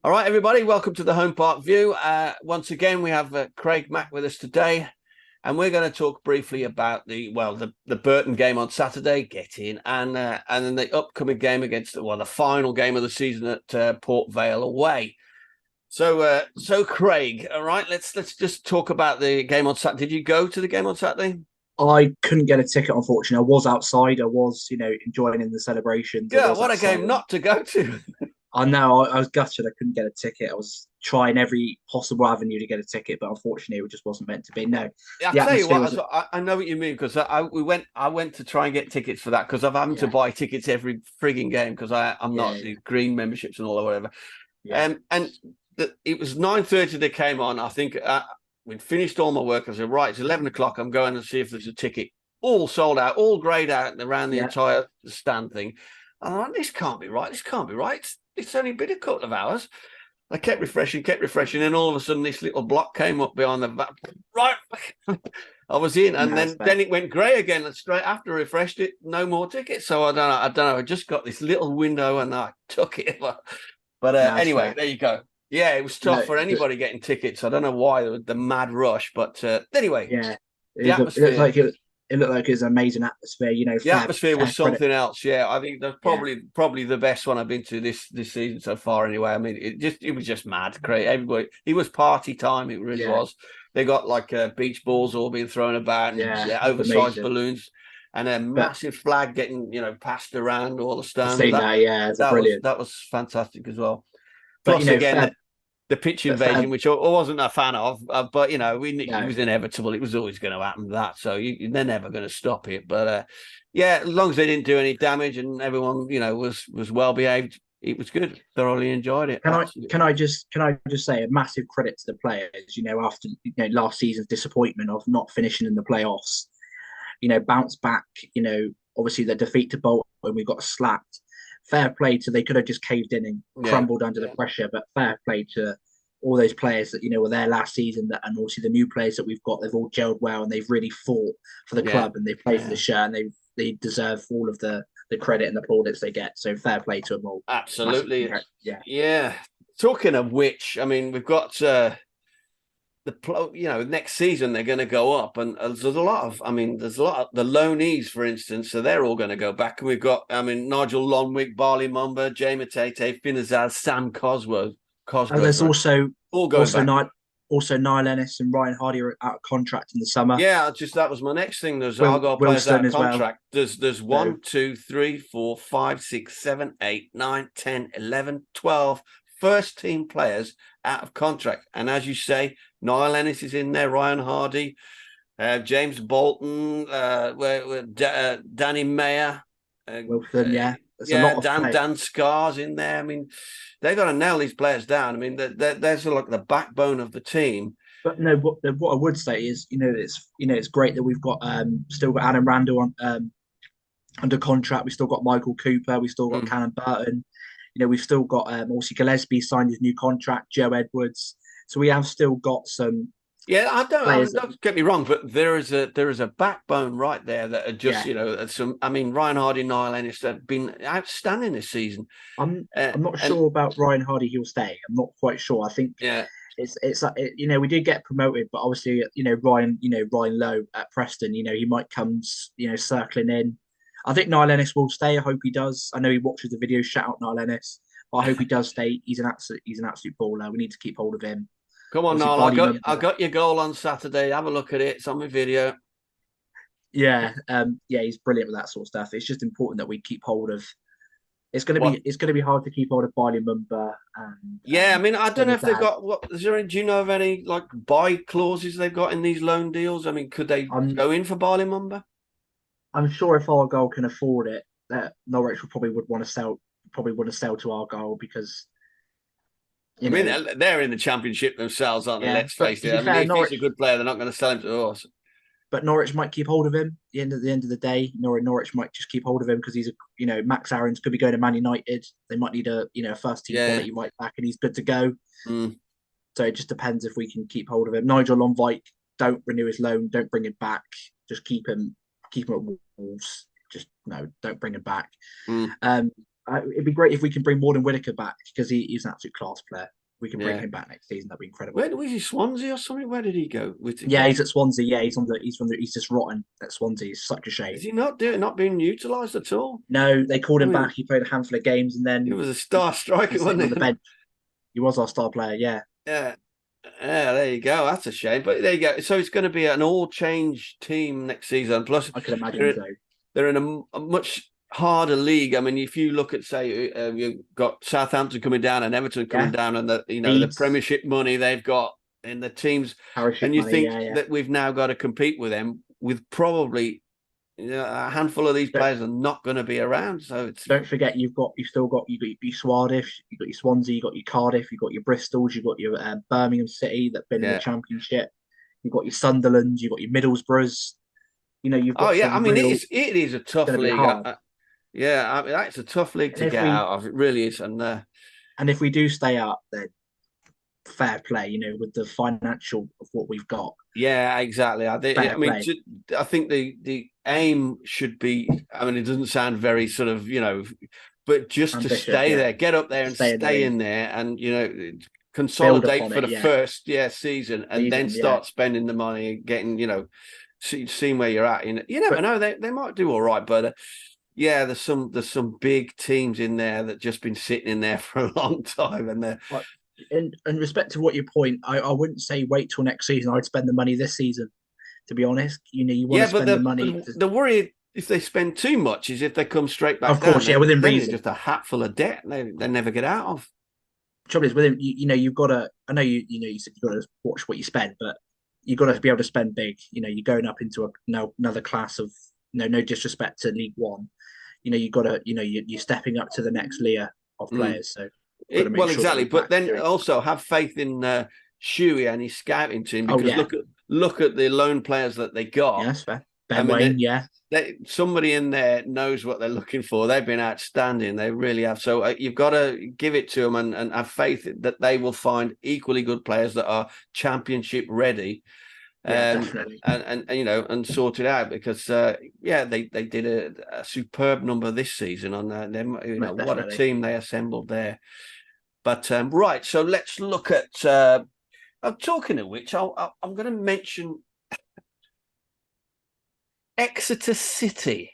All right, everybody, welcome to the Home Park View. Once again, we have Craig Mack with us today, and we're going to talk briefly about the Burton game on Saturday, get in, and then the upcoming game against the final game of the season at Port Vale away. So Craig, all right, let's just talk about the game on Saturday. Did you go to the game on Saturday? I couldn't get a ticket, unfortunately. I was outside. I was, enjoying in the celebrations. I Yeah, was what a outside. game not to go to. I know. I was gutted. I couldn't get a ticket. I was trying every possible avenue to get a ticket, but unfortunately, it just wasn't meant to be. No, I'll the tell you atmosphere what, was. I know what you mean because I went to try and get tickets for that because I'm having to Yeah, buy tickets every frigging game because I'm yeah, not yeah, the green memberships and all or whatever. yeah. And it was 9:30 they came on. I think we'd finished all my work. I said, right, it's 11 o'clock. I'm going to see if there's a ticket. All sold out, all grayed out around the Yeah. entire stand thing. And I'm like, this can't be right. This can't be right. It's only been a couple of hours. I kept refreshing, and all of a sudden this little block came up behind the back. Right, I was in, and No, it's then fair. it went grey again. And straight after I refreshed it, no more tickets. So I don't know. I just got this little window, and I took it. But No, it's anyway, fair. there you go. Yeah, it was tough No, for anybody getting tickets. I don't know why the mad rush, but anyway, yeah. the It looked atmosphere. like it looked like it was an amazing atmosphere. The atmosphere was Fair credit. something else. Yeah, I think that's Yeah, probably the best one I've been to this season so far. Anyway, I mean, it was just mad, great. Everybody, it was party time. It really yeah, was. They got like beach balls all being thrown about and yeah. oversized Amazing. balloons, and a But massive flag getting passed around all the I've stands. seen that. Yeah, it's a brilliant. That was fantastic as well. But Plus, again, fair. the pitch But fair. invasion, which I wasn't a fan of, but it No. was inevitable. It was always going to happen. That they're never going to stop it. But yeah, as long as they didn't do any damage and everyone was well behaved, it was good. Thoroughly enjoyed it. Can I Absolutely. can I just say a massive credit to the players? After last season's disappointment of not finishing in the playoffs, bounce back. Obviously the defeat to Bolton when we got slapped. Fair play to they could have just caved in and Yeah, crumbled under the pressure, but fair play to all those players that were there last season, and also the new players that we've got. They've all gelled well and they've really fought for the yeah, club and they played for the shirt and they deserve all of the credit and the plaudits they get. So fair play to them all. Massive absolutely. congrats. Yeah. Yeah. Talking of which, I mean, we've got next season they're going to go up, and there's a lot of the loanees, for instance, so they're all going to go back. And we've got, I mean, Nigel Lonwick, Barley Mumba, Jay Matete, Finazaz, Sam And Cosgrove, there's sorry, all going also back. Niall Ennis and Ryan Hardy are out of contract in the summer. Yeah, just that was my next thing. There's Argyle players out Wilson of as well. contract. There's So one, two, three, four, five, six, seven, eight, nine, 10, 11, 12 first team players out of contract. And as you say, Niall Ennis is in there, Ryan Hardy, James Bolton, Danny Mayer, uh, Wilson, uh, yeah, there's a yeah, lot of Dan play. Dan Scars in there. I mean, they got to nail these players down. I mean, they're sort of like the backbone of the team. But no, what I would say is, it's great that we've got still got Adam Randall on under contract. We still got Michael Cooper. We still got Mm. Callum Burton. We've still got also Gillespie signed his new contract. Joe Edwards. So we have still got some Yeah, players that, don't get me wrong, but there is a backbone right there that are just yeah. some. I mean, Ryan Hardy, Niall Ennis have been outstanding this season, I'm not and sure about Ryan Hardy. He'll stay. I'm not quite sure. I think yeah, it's like we did get promoted, but obviously Ryan Lowe at Preston, he might come circling in. I think Niall Ennis will stay. I hope he does. I know he watches the video. Shout out Niall Ennis, but I hope he does stay. He's an absolute baller. We need to keep hold of him. come on, Obviously, Niall, Barney I Mumba. got your goal on Saturday. Have a look at it. It's on my video. Yeah, yeah, he's brilliant with that sort of stuff. It's just important that we keep hold of. What? It's gonna be hard to keep hold of Barney Mumba and Yeah, I mean, I don't know if they've Benazad. got what. Is there? Do you know of any like buy clauses they've got in these loan deals? I mean, could they I'm go in for Barley Mumba? I'm sure if Argyle can afford it, that Norwich would probably would want to sell. Probably want to sell to Argyle because I you mean, know, they're in the championship themselves, aren't they? yeah. Let's But face to it. be I mean, fair, if he's a good player, they're not going to sell him to us. Norwich might keep hold of him. At the end of the day, Norwich might just keep hold of him because he's Max Aarons could be going to Man United. They might need a first team Yeah. quality right back, and he's good to go. Mm. So it just depends if we can keep hold of him. Nigel Lonvike, don't renew his loan, don't bring him back. Just keep him at Wolves. Just no, don't bring him back. Mm. Um, It'd be great if we can bring Warden Whitaker back because he's an absolute class player. We can bring Yeah. him back next season. That'd be incredible. Where was he? Swansea or something? Where did he go? Yeah, Whitaker? he's at Swansea. Yeah, he's just rotten at Swansea. It's such a Is shame. he not being utilised at all? No, they called I him mean, back. He played a handful of games and he then was a star striker, he's sitting on wasn't the he? bench. He was our star player. Yeah, Yeah. Yeah, there you go. That's a shame, but there you go. So it's going to be an all-change team next season. Plus, I could imagine they're, so. they're in a much harder league. I mean, if you look at, say, you've got Southampton coming down and Everton coming Yeah, down, and the Leeds, Premiership money they've got in the teams, and parachute you money. think Yeah, yeah. that we've now got to compete with them with probably a handful of these Don't, players are not going to be around. So it's don't forget, you got your Swardiff, you got your Swansea, you got your Cardiff, you got your Bristols, you got your Birmingham City that've been in the yeah. Championship. You've got your Sunderland, you've got your Middlesbroughs. You've Oh got yeah, I some mean real. it is a It's tough going to be league. hard. Yeah, I mean that's a tough league And to if get we out of. It really is, and and if we do stay up, then fair play. With the financial of what we've got, yeah, exactly. I fair mean, play. I think the aim should be. I mean, it doesn't sound very sort of but just to Ambitious, stay yeah. there, get up there To and stay in the stay league, in there, and build consolidate upon for it, the yeah. first season, and then Season, yeah. start spending the money and getting seeing where you're at. You never But know. They might do all right, but. Yeah, there's some big teams in there that just been sitting in there for a long time, and they're but in respect to what you point, I wouldn't say wait till next season. I'd spend the money this season. To be honest, you want yeah, to but spend the the money. the worry if they spend too much is if they come straight back Of down, course, yeah, within then they're reason. just a hat full of debt they never get out of. Trouble is with him, you've got to. I know you said you've got to watch what you spend, but you've got to be able to spend big. You're going up into another class of no disrespect to League One. You got to you're stepping up to the next layer of Mm. players. So you've got to make Well, sure that exactly, we but back then doing. also have faith in Shuey and his scouting team Oh because yeah, look at the loan players that they got. yes, fair. I Ben mean, Wayne, yeah, somebody in there knows what they're looking for. They've been outstanding. They really have. So you've got to give it to them and have faith that they will find equally good players that are championship ready, yeah, definitely. and sort it out because they did a superb number this season on them. Most What a definitely. team they assembled there. But right, so let's look at. I'm talking of which, I'm going to mention Exeter City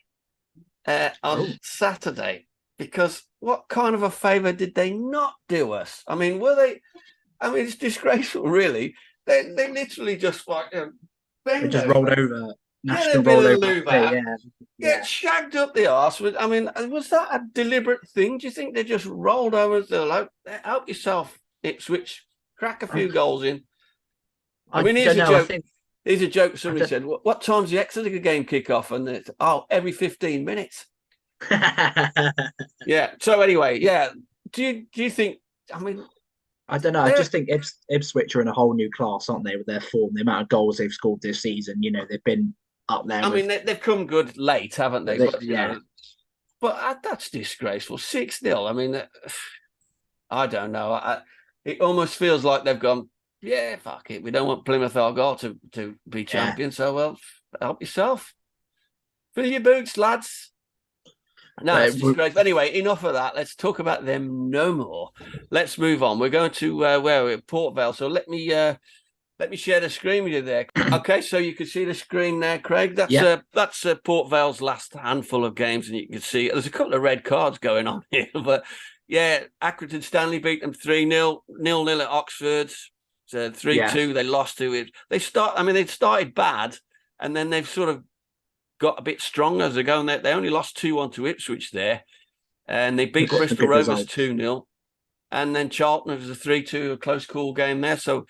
on Oh, Saturday because what kind of a favour did they not do us? I mean, were they? I mean, it's disgraceful, really. They literally just like they bend just rolled over, over. get a National bit rolled of over our play. louver, Yeah, get yeah. shagged up the arse. I mean, was that a deliberate thing? Do you think they just rolled over? They're like, help yourself, Ipswich, crack a I, few goals in. I I mean, here's don't a know. I joke. think Here's a joke. I Somebody don't. said, "What time's the Exeter game kick off?" And it's every 15 minutes. Yeah. So anyway, yeah. Do you think? I mean, I don't know. I they're. just think Ipswich are in a whole new class, aren't they, with their form, the amount of goals they've scored this season. They've been up there I mean, with. they've come good late, haven't they? But Yeah, but that's disgraceful. 6-0. I mean, I don't know. It almost feels like they've gone. Yeah, fuck it. We don't want Plymouth Argyle to be yeah. champion. So well, help yourself. Fill your boots, lads. No, But it's disgraceful. Anyway, enough of that. Let's talk about them no more. Let's move on. We're going to where we're Port Vale. So let me share the screen with you there. Okay, so you can see the screen there, Craig. That's yeah, Port Vale's last handful of games, and you can see there's a couple of red cards going on here. But yeah, Accrington Stanley beat them 3-0, 0-0 at Oxford, 3-2. yes. They lost to it. They started bad, and then they've sort of got a bit stronger as they go. And they only lost 2-1 to Ipswich there, and they We've beat got some Bristol good Rovers results. 2-0. And then Charlton, it was a 3-2, a close, cool game there. So,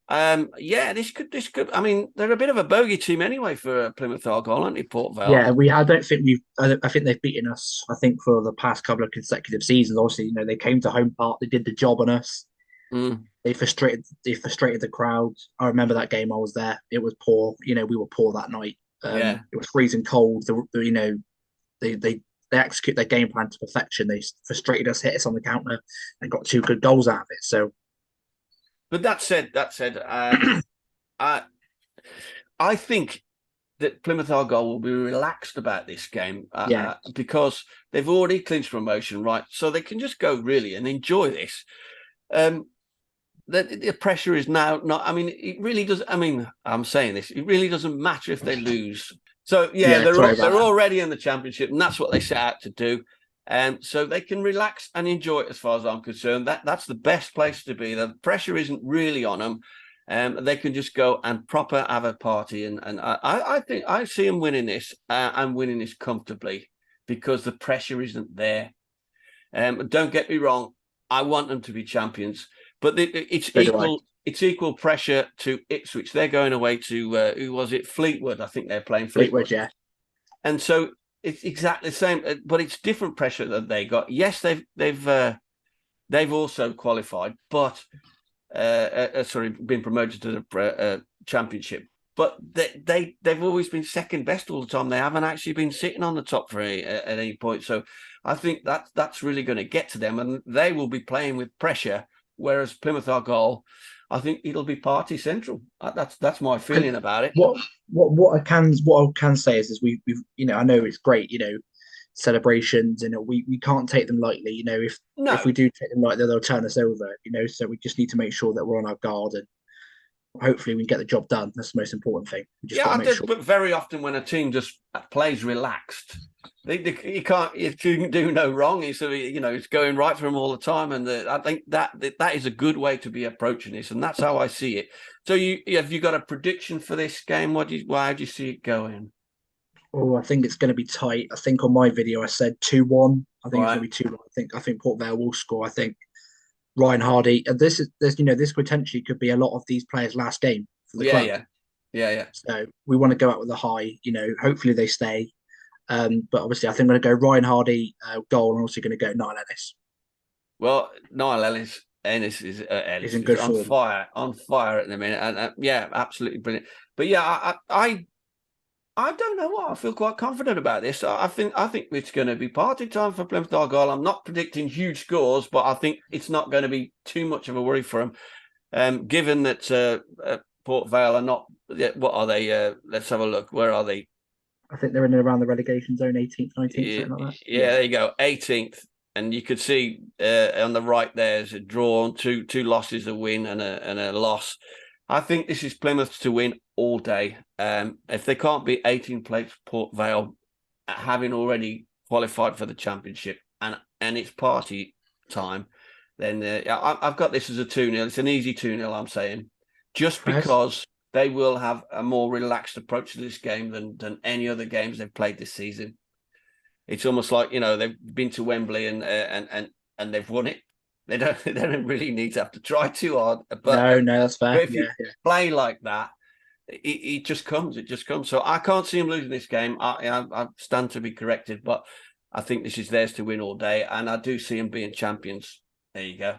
this could. I mean, they're a bit of a bogey team anyway for Plymouth Argyle, aren't they, Port Vale? Yeah, I don't think we've. I think they've beaten us. I think for the past couple of consecutive seasons. Obviously, they came to home park. They did the job on us. Mm, They frustrated the crowd. I remember that game. I was there. It was poor. We were poor that night. yeah. It was freezing cold. They execute their game plan to perfection. They frustrated us, hit us on the counter, and got two good goals out of it. So, But that said, I think that Plymouth Argyle will be relaxed about this game Yeah, because they've already clinched promotion, right? So they can just go really and enjoy this. Um, the pressure is now not. I mean, it really does. I mean, I'm saying this. It really doesn't matter if they lose. So yeah, yeah. Sorry about they're that. already in the championship, and that's what they set out to do. So they can relax and enjoy it, as far as I'm concerned. That's the best place to be. The pressure isn't really on them. They can just go and proper have a party, and I think I see them winning this and winning this comfortably because the pressure isn't there. Don't get me wrong, I want them to be champions, but it's So do I. equal. It's equal pressure to Ipswich. They're going away to who was it? Fleetwood. I think they're playing Fleetwood, Fleetwood, yeah. and so it's exactly the same. But it's different pressure that they got. Yes, they've also qualified, but sorry, been promoted to the championship. But they've always been second best all the time. They haven't actually been sitting on the top three at any point. So I think that's really going to get to them, and they will be playing with pressure. Whereas Plymouth Argyle, I think it'll be party central. That's my And feeling about it. what I can say is we've I know it's great, celebrations, and we can't take them lightly. If No, we do take them lightly, they'll turn us over. So we just need to make sure that we're on our guard, and hopefully we can get the job done. That's the most important thing. We just yeah, got to make sure. but very often when a team just plays relaxed, you can do no wrong. It's going right for them all the time, and I think that is a good way to be approaching this, and that's how I see it. So, have you got a prediction for this game? How do you see it going? Oh, I think it's going to be tight. I think on my video I said 2-1. I think it's Right? going to be 2-1. I think Port Vale will score. I think Ryan Hardy. And this potentially could be a lot of these players' last game for the Yeah, club. yeah, yeah, yeah. So we want to go out with a high. Hopefully they stay. But obviously, I think I'm going to go Ryan Hardy goal, and also going to go Niall Ennis. Well, Niall Ennis He's in is good form. on fire at the minute, and yeah, absolutely brilliant. But yeah, I don't know what I feel quite confident about this. I think it's going to be party time for Plymouth Argyle. I'm not predicting huge scores, but I think it's not going to be too much of a worry for them. Given that Port Vale are not, what are they? Let's have a look. Where are they? I think they're in and around the relegation zone, 18th, 19th, Yeah, something like that. yeah, there you go, 18th, and you could see on the right there's a draw, two losses, a win and a loss. I think this is Plymouth to win all day. If they can't beat 18 plates Port Vale, having already qualified for the championship, and it's party time, then I've got this as a 2-0. It's an easy 2-0, I'm saying, just Press. because they will have a more relaxed approach to this game than any other games they've played this season. It's almost like they've been to Wembley and they've won it. They don't really need to have to try too hard. No, no, that's fair. But if you Yeah, yeah. play like that, it just comes. It just comes. So I can't see them losing this game. I stand to be corrected, but I think this is theirs to win all day, and I do see them being champions. There you go.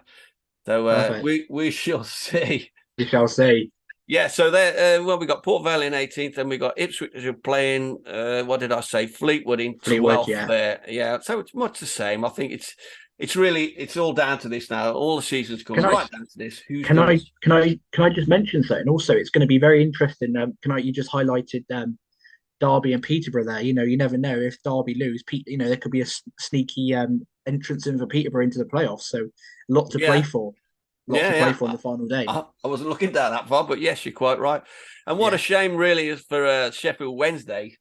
So Perfect. we shall see. We shall see. Yeah, so there. Well, we got Port Vale in 18th, and we got Ipswich who are playing. What did I say? Fleetwood in Fleetwood, 12th. yeah. There, yeah. So it's much the same. I think it's all down to this now. All the seasons Can coming I right down to this. Who's can going to? I can I can I just mention something? Also, it's going to be very interesting. You just highlighted Derby and Peterborough there. You never know if Derby lose. There could be a sneaky entrance in for Peterborough into the playoffs. So a lot to play Yeah, for. A lot yeah, to play yeah. for in the final day. I wasn't looking down that far, but yes, you're quite right. And what a Yeah, shame, really, is for Sheffield Wednesday,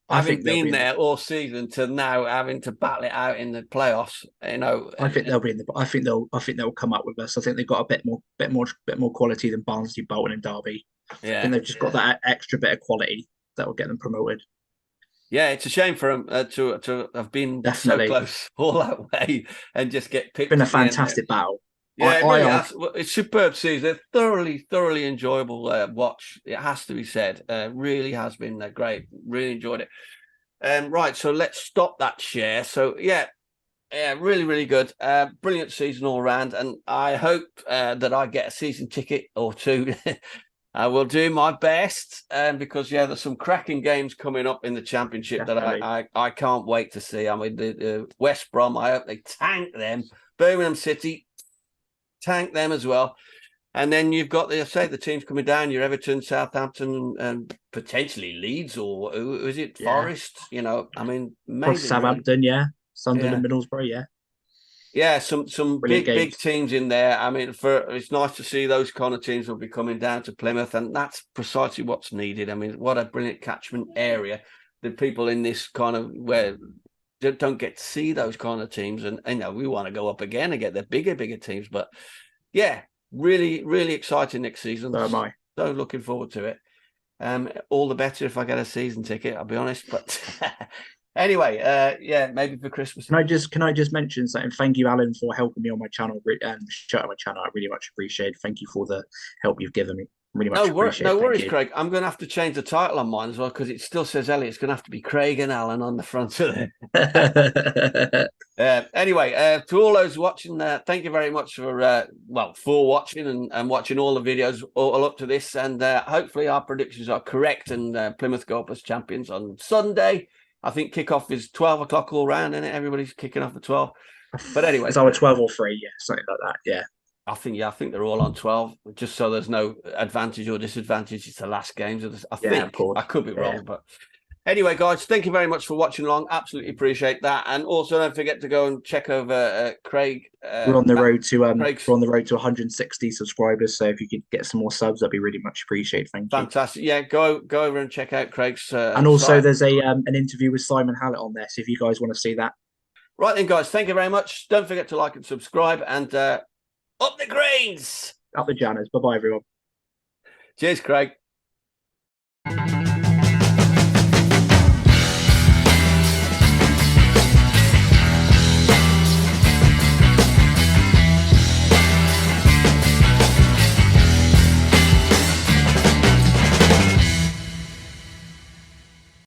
I having think they'll be been in the. there all season to now having to battle it out in the playoffs. I think they'll be in the. I think they'll come up with us. I think they've got a bit more quality than Barnsley, Bolton, and Derby. I think yeah, they've just got that extra bit of quality that will get them promoted. yeah. It's a shame for them to have been so Definitely, close all that way and just get it's pipped been a at the end there. fantastic battle. I Yeah, it I really argue, has. Well, it's superb season. Thoroughly enjoyable watch. It has to be said. Really has been great. Really enjoyed it. Right, so let's stop that share. So yeah, really good. Brilliant season all round, and I hope that I get a season ticket or two. I will do my best, because there's some cracking games coming up in the championship that definitely. I can't wait to see. I mean, the West Brom. I hope they tank them. Birmingham City, them as well. And then you've got the teams coming down, your Everton, Southampton, and potentially Leeds or who is it? Yeah. Forest. You know, I mean, Plus amazing. Southampton, yeah. Yeah. Sunderland, Middlesbrough, yeah. Yeah, some Brilliant big games. teams in there. I mean, it's nice to see those kind of teams will be coming down to Plymouth, and that's precisely what's needed. I mean, what a brilliant catchment area. The people in this kind of where don't get to see those kind of teams, and you know we want to go up again and get the bigger teams. But yeah, really exciting next season. So am I. So looking forward to it. All the better if I get a season ticket, I'll be honest. But anyway, yeah, maybe for Christmas. Can I just mention something? Thank you, Alan, for helping me on my channel and shut my channel. I really much appreciate. Thank you for the help you've given me. Really much appreciate. No Thank worries, you. Craig. I'm going to have to change the title on mine as well because it still says Elliot. It's going to have to be Craig and Alan on the front of it. Anyway, to all those watching, thank you very much for watching and watching all the videos all up to this. And hopefully our predictions are correct and Plymouth go up as champions on Sunday. I think kickoff is 12 o'clock all round, isn't it? Everybody's kicking off at 12. But anyway, it's either 12 or 3, yeah, something like that. Yeah. I think they're all on 12, just so there's no advantage or disadvantage. It's the last games. I think, of course. I could be wrong, but anyway, guys, thank you very much for watching along. Absolutely appreciate that, and also don't forget to go and check over Craig. We're on the road to 160 subscribers. So if you could get some more subs, that'd be really much appreciated. Thank you. Fantastic. Yeah, go over and check out Craig's. And also, site. there's an interview with Simon Hallett on there. So if you guys want to see that, right then, guys, thank you very much. Don't forget to like and subscribe, and up the greens, up the Janners. Bye bye, everyone. Cheers, Craig.